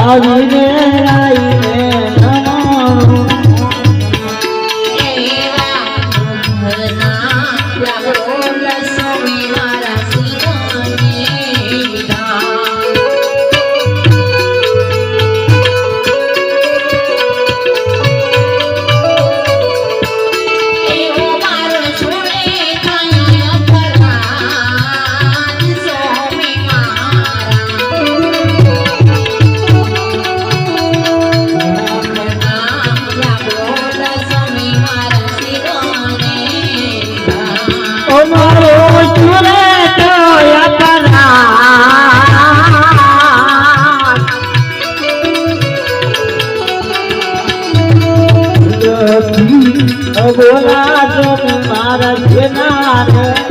આવીને આવીને બોલા જો મારા જેના રે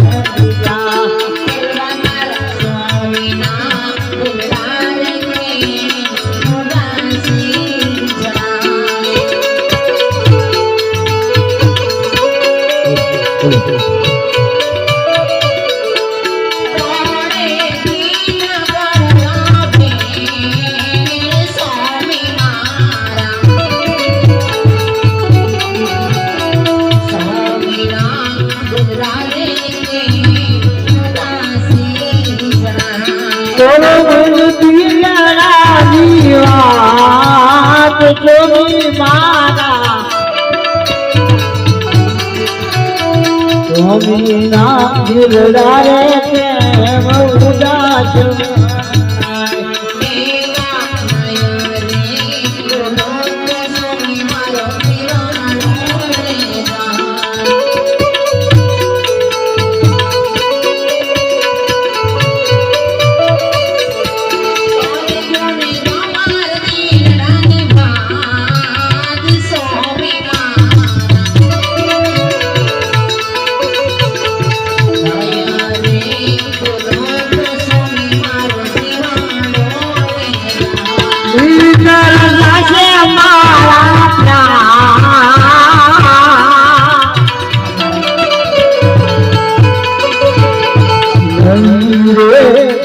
જોગી મારા જોગી ના દિલડા રે કેમ ઉદાસ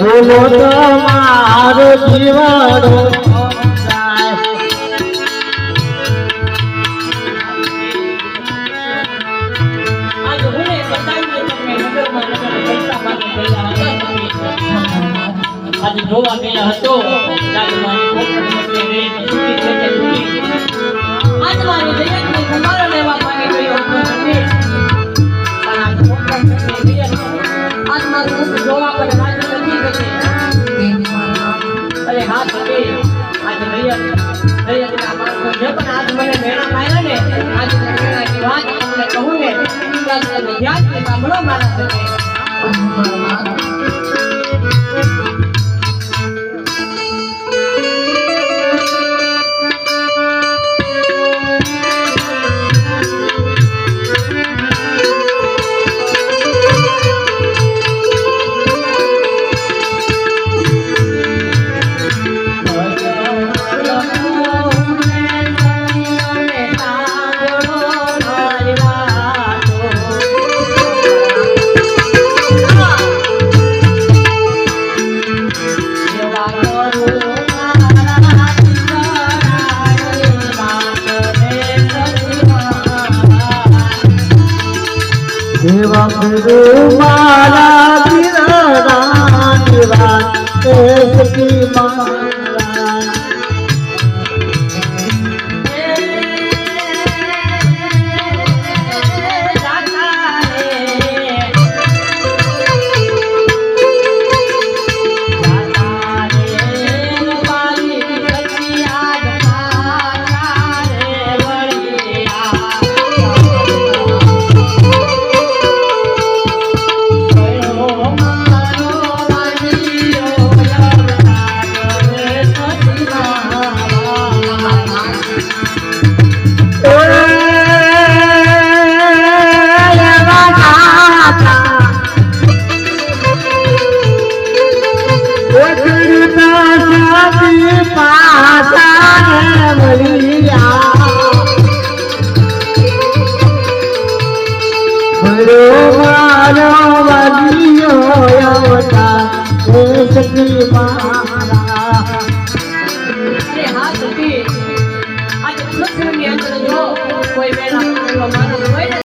બોલો તમારો જીવાડો આજે જોવા ગયા હતો આજ મારી જગતની સંભાળ લેવા માટે ગયો હતો આજ મારું જોવા પર અરે હા સકે આજે રૈયતના માણસો જે પણ આજ મને મેળા માર્યા ને આજ મેળાની વાત તમને કહું ને ત્યાં તમે ધ્યાનથી સાંભળો મારા સકે દેવા મારા દિલડા નિવાસ સખી મારા હાથથી